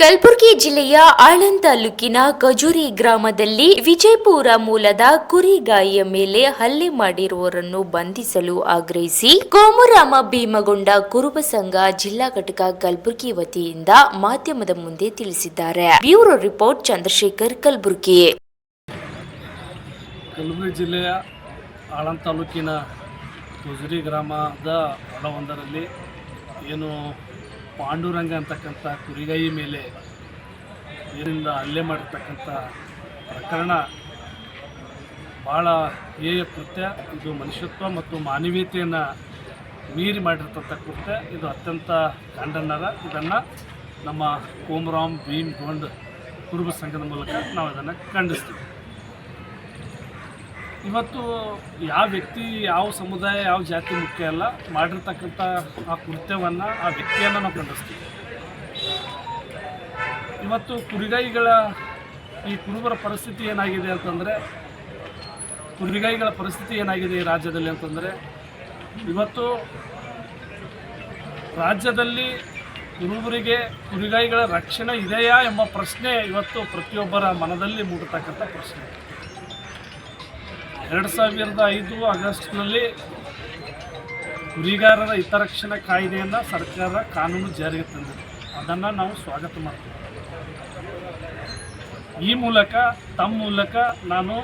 ಕಲಬುರಗಿ ಜಿಲ್ಲೆಯ ಆಳಂದ್ ತಾಲೂಕಿನ ಖಜೂರಿ ಗ್ರಾಮದಲ್ಲಿ ವಿಜಯಪುರ ಮೂಲದ ಕುರಿಗಾಯಿಯ ಮೇಲೆ ಹಲ್ಲೆ ಮಾಡಿರುವವರನ್ನು ಬಂಧಿಸಲು ಆಗ್ರಹಿಸಿ ಕೋಮುರಾಮ ಭೀಮಗೊಂಡ ಕುರುಬ ಸಂಘ ಜಿಲ್ಲಾ ಘಟಕ ಕಲಬುರಗಿ ವತಿಯಿಂದ ಮಾಧ್ಯಮದ ಮುಂದೆ ತಿಳಿಸಿದ್ದಾರೆ. Bureau report Chandrashekhar, Kalaburagi. ಕಲಬುರಗಿ ಜಿಲ್ಲೆಯ ಆಳಂದ್ ತಾಲೂಕಿನ ಖಜೂರಿ ಗ್ರಾಮದ ಹೊಲವೊಂದರಲ್ಲಿ ಏನು ಪಾಂಡುರಂಗ ಅಂತಕ್ಕಂಥ ಕುರಿಗಾಯಿ ಮೇಲೆ ಇದರಿಂದ ಹಲ್ಲೆ ಮಾಡಿರ್ತಕ್ಕಂಥ ಪ್ರಕರಣ ಭಾಳ ಹೇಯ ಕೃತ್ಯ. ಇದು ಮನುಷ್ಯತ್ವ ಮತ್ತು ಮಾನವೀಯತೆಯನ್ನು ಮೀರಿ ಮಾಡಿರ್ತಂಥ ಕೃತ್ಯ. ಇದು ಅತ್ಯಂತ ಖಂಡನೀಯ. ಇದನ್ನು ನಮ್ಮ ಕೋಮುರಾಮ್ ಭೀಮ್ ಗೊಂಡ್ ಕುರುಬ ಸಂಘದ ಮೂಲಕ ನಾವು ಇದನ್ನು ಖಂಡಿಸ್ತೀವಿ. ಇವತ್ತು ಯಾವ ವ್ಯಕ್ತಿ, ಯಾವ ಸಮುದಾಯ, ಯಾವ ಜಾತಿ ಮುಖ್ಯ ಅಲ್ಲ, ಮಾಡಿರ್ತಕ್ಕಂಥ ಆ ಕೃತ್ಯವನ್ನು, ಆ ವ್ಯಕ್ತಿಯನ್ನು ನಾವು ಖಂಡಿಸ್ತೀವಿ. ಇವತ್ತು ಕುರಿಗಾಯಿಗಳ ಈ ಕುರುಬರ ಪರಿಸ್ಥಿತಿ ಏನಾಗಿದೆ ಅಂತಂದರೆ, ಕುರಿಗಾಯಿಗಳ ಪರಿಸ್ಥಿತಿ ಏನಾಗಿದೆ ಈ ರಾಜ್ಯದಲ್ಲಿ ಅಂತಂದರೆ, ಇವತ್ತು ರಾಜ್ಯದಲ್ಲಿ ಕುರುಬರಿಗೆ ಕುರಿಗಾಯಿಗಳ ರಕ್ಷಣೆ ಇದೆಯಾ ಎಂಬ ಪ್ರಶ್ನೆ ಇವತ್ತು ಪ್ರತಿಯೊಬ್ಬರ ಮನದಲ್ಲಿ ಮೂಡತಕ್ಕಂಥ ಪ್ರಶ್ನೆ. 2005 ಆಗಸ್ಟ್ನಲ್ಲಿ ಕುರಿಗಾರರ ಹಿತರಕ್ಷಣಾ ಕಾಯ್ದೆಯನ್ನು ಸರ್ಕಾರ ಕಾನೂನು ಜಾರಿಗೆ ತಂದಿದೆ. ಅದನ್ನು ನಾವು ಸ್ವಾಗತ ಮಾಡ್ತೀವಿ. ಈ ಮೂಲಕ, ತಮ್ಮ ಮೂಲಕ ನಾನು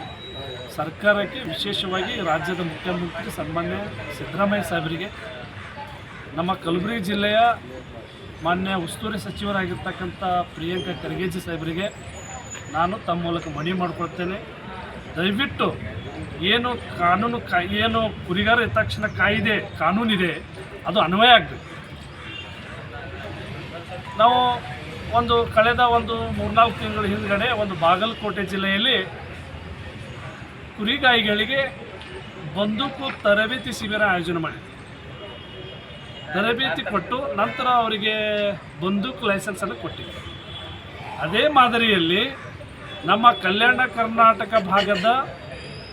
ಸರ್ಕಾರಕ್ಕೆ, ವಿಶೇಷವಾಗಿ ರಾಜ್ಯದ ಮುಖ್ಯಮಂತ್ರಿ ಸನ್ಮಾನ್ಯ ಸಿದ್ದರಾಮಯ್ಯ ಸಾಹೇಬರಿಗೆ, ನಮ್ಮ ಕಲಬುರಗಿ ಜಿಲ್ಲೆಯ ಮಾನ್ಯ ಉಸ್ತುವಾರಿ ಸಚಿವರಾಗಿರ್ತಕ್ಕಂಥ ಪ್ರಿಯಾಂಕಾ ಖರ್ಗೆ ಸಾಹೇಬರಿಗೆ ನಾನು ತಮ್ಮ ಮೂಲಕ ಮನವಿ ಮಾಡಿಕೊಳ್ತೇನೆ. ದಯವಿಟ್ಟು ಏನು ಕಾನೂನು ಏನು ಕುರಿಗಾರ ಹಿತರಕ್ಷಣಾ ಕಾಯ್ದೆ ಕಾನೂನಿದೆ ಅದು ಅನ್ವಯ ಆಗಬೇಕು. ನಾವು ಕಳೆದ 3-4 ತಿಂಗಳ ಹಿಂದುಗಡೆ ಬಾಗಲಕೋಟೆ ಜಿಲ್ಲೆಯಲ್ಲಿ ಕುರಿಗಾಯಿಗಳಿಗೆ ಬಂದೂಕು ತರಬೇತಿ ಶಿಬಿರ ಆಯೋಜನೆ ಮಾಡಿದ್ವಿ. ತರಬೇತಿ ಕೊಟ್ಟು ನಂತರ ಅವರಿಗೆ ಬಂದೂಕು ಲೈಸೆನ್ಸನ್ನು ಕೊಟ್ಟಿದ್ವಿ. ಅದೇ ಮಾದರಿಯಲ್ಲಿ ನಮ್ಮ ಕಲ್ಯಾಣ ಕರ್ನಾಟಕ ಭಾಗದ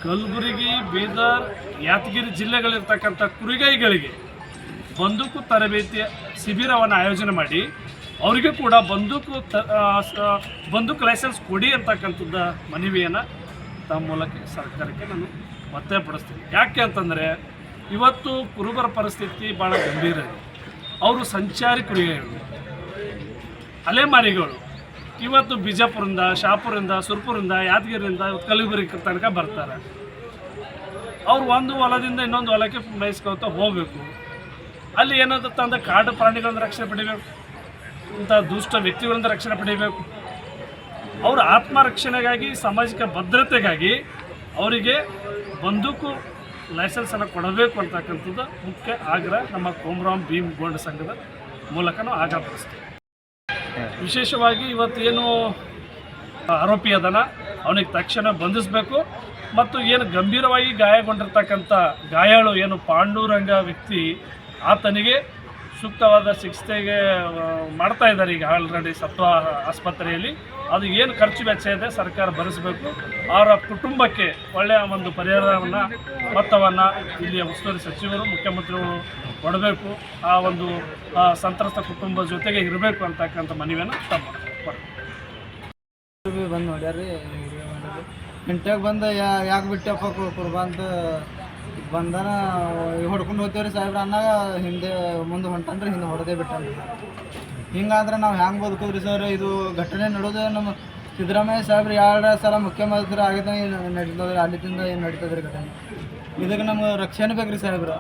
ಕಲಬುರಗಿ, ಬೀದರ್, ಯಾದಗಿರಿ ಜಿಲ್ಲೆಗಳಿರ್ತಕ್ಕಂಥ ಕುರಿಗಾಯಿಗಳಿಗೆ ಬಂದೂಕು ತರಬೇತಿಯ ಶಿಬಿರವನ್ನು ಆಯೋಜನೆ ಮಾಡಿ ಅವರಿಗೆ ಕೂಡ ಬಂದೂಕು ಲೈಸೆನ್ಸ್ ಕೊಡಿ ಅಂತಕ್ಕಂಥದ್ದ ಮನವಿಯನ್ನು ತಮ್ಮ ಮೂಲಕ ಸರ್ಕಾರಕ್ಕೆ ನಾನು ಒತ್ತಾಯಪಡಿಸ್ತೀನಿ. ಯಾಕೆ ಅಂತಂದರೆ, ಇವತ್ತು ಕುರುಬರ ಪರಿಸ್ಥಿತಿ ಭಾಳ ಗಂಭೀರ ಇದೆ. ಅವರು ಸಂಚಾರಿ ಕುರಿಗಾಯಿಗಳು, ಅಲೆಮಾರಿಗಳು. ಇವತ್ತು ಬಿಜಾಪುರದಿಂದ, ಶಾಪುರದಿಂದ, ಸುರ್ಪುರಿಂದ, ಯಾದಗಿರಿಯಿಂದ ಕಲಬುರಗಿ ತನಕ ಬರ್ತಾರೆ. ಅವ್ರು ಒಂದು ಹೊಲದಿಂದ ಇನ್ನೊಂದು ಹೊಲಕ್ಕೆ ಮೇಯಿಸ್ಕೊಳ್ತಾ ಹೋಗಬೇಕು. ಅಲ್ಲಿ ಏನಾಗುತ್ತೆ ಅಂದರೆ ಕಾಡು ಪ್ರಾಣಿಗಳಿಂದ ರಕ್ಷಣೆ ಪಡಿಬೇಕು, ಇಂಥ ದುಷ್ಟ ವ್ಯಕ್ತಿಗಳಿಂದ ರಕ್ಷಣೆ ಪಡಿಬೇಕು. ಅವರ ಆತ್ಮರಕ್ಷಣೆಗಾಗಿ, ಸಾಮಾಜಿಕ ಭದ್ರತೆಗಾಗಿ ಅವರಿಗೆ ಬಂದೂಕು ಲೈಸೆನ್ಸನ್ನು ಕೊಡಬೇಕು ಅಂತಕ್ಕಂಥದ್ದು ಮುಖ್ಯ ಆಗ್ರಹ ನಮ್ಮ ಕೋಮುರಾಮ್ ಭೀಮ್ ಗೊಂಡ್ ಸಂಘದ ಮೂಲಕ ನಾವು ಆಗ್ರಹಪಡಿಸ್ತೀವಿ. ವಿಶೇಷವಾಗಿ ಇವತ್ತೇನು ಆರೋಪಿ ಅದನ ಅವನಿಗೆ ತಕ್ಷಣ ಬಂಧಿಸಬೇಕು ಮತ್ತು ಏನು ಗಂಭೀರವಾಗಿ ಗಾಯಗೊಂಡಿರ್ತಕ್ಕಂಥ ಗಾಯಾಳು ಏನು ಪಾಂಡುರಂಗ ವ್ಯಕ್ತಿ, ಆತನಿಗೆ ಸೂಕ್ತವಾದ ಚಿಕಿತ್ಸೆಗೆ ಮಾಡ್ತಾ ಇದ್ದಾರೆ ಈಗ ಆಲ್ರೆಡಿ ಸತ್ವ ಆಸ್ಪತ್ರೆಯಲ್ಲಿ. ಅದು ಏನು ಖರ್ಚು ವೆಚ್ಚ ಇದೆ ಸರ್ಕಾರ ಭರಿಸಬೇಕು. ಅವರ ಕುಟುಂಬಕ್ಕೆ ಒಳ್ಳೆಯ ಪರಿಹಾರವನ್ನು, ಮೊತ್ತವನ್ನು ಇಲ್ಲಿಯ ಉಸ್ತುವಾರಿ ಸಚಿವರು, ಮುಖ್ಯಮಂತ್ರಿಗಳು ಕೊಡಬೇಕು. ಆ ಸಂತ್ರಸ್ತ ಕುಟುಂಬದ ಜೊತೆಗೆ ಇರಬೇಕು ಅಂತಕ್ಕಂಥ ಮನವಿಯನ್ನು ತಮ್ಮ ಬಂದು ನೋಡ್ಯಾರಿ. ಇಂಟ್ಯಾಗ ಬಂದು ಯಾಕೆ ಬಿಟ್ಟಪ್ಪ ಕುರ್ಬಾ ಅಂತ ಬಂದನ ಹೊಡ್ಕೊಂಡು ಹೋಗ್ತೇವ್ರಿ ಸಾಹೇಬ್ರ ಅನ್ನಾಗ ಹಿಂದೆ ಮುಂದೆ ಹೊಂಟನ್ರಿ, ಹಿಂದೆ ಹೊಡೆದೇ ಬಿಟ್ಟನ್ರಿ. ಹಿಂಗಾದ್ರೆ ನಾವು ಹ್ಯಾಂಗೆ ಬದುಕೋದ್ರಿ ಸರ್? ಇದು ಘಟನೆ ನಡೆಯೋದು ನಮ್ಮ ಸಿದ್ದರಾಮಯ್ಯ ಸಾಹೇಬ್ರು 2 ಸಲ ಮುಖ್ಯಮಂತ್ರಿ ಆಗಿದ್ದ ನಡೀತದ್ರಿ, ಅಲ್ಲಿಂದ ಏನು ನಡೀತದ್ರಿ ಘಟನೆ. ಇದಕ್ಕೆ ನಮ್ಗೆ ರಕ್ಷಣೆ ಬೇಕ್ರಿ ಸಾಹೇಬ್ರ.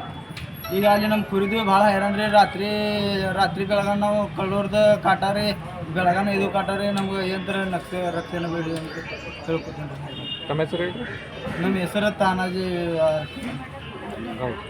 ಈಗ ಅಲ್ಲಿ ನಮ್ಮ ಕುರಿದ್ವಿ ಭಾಳ ಹೈರಾಣ ರೀ. ರಾತ್ರಿ ಬೆಳಗಾನ ನಾವು ಕಳ್ಳೋರ್ದು ಕಾಟಾರಿ, ಬೆಳಗಾನ ಇದು ಕಾಟಾರಿ. ನಮ್ಗೆ ಏನಂದ್ರೆ ರಕ್ಷಣೆ ಬೇಡಿ ಅಂತ ತಿಳ್ಕೊತೀನಿ. ನಮ್ಮ ಹೆಸರು ನಮ್ಮ ಹೆಸರು ತಾನಾಜಿ.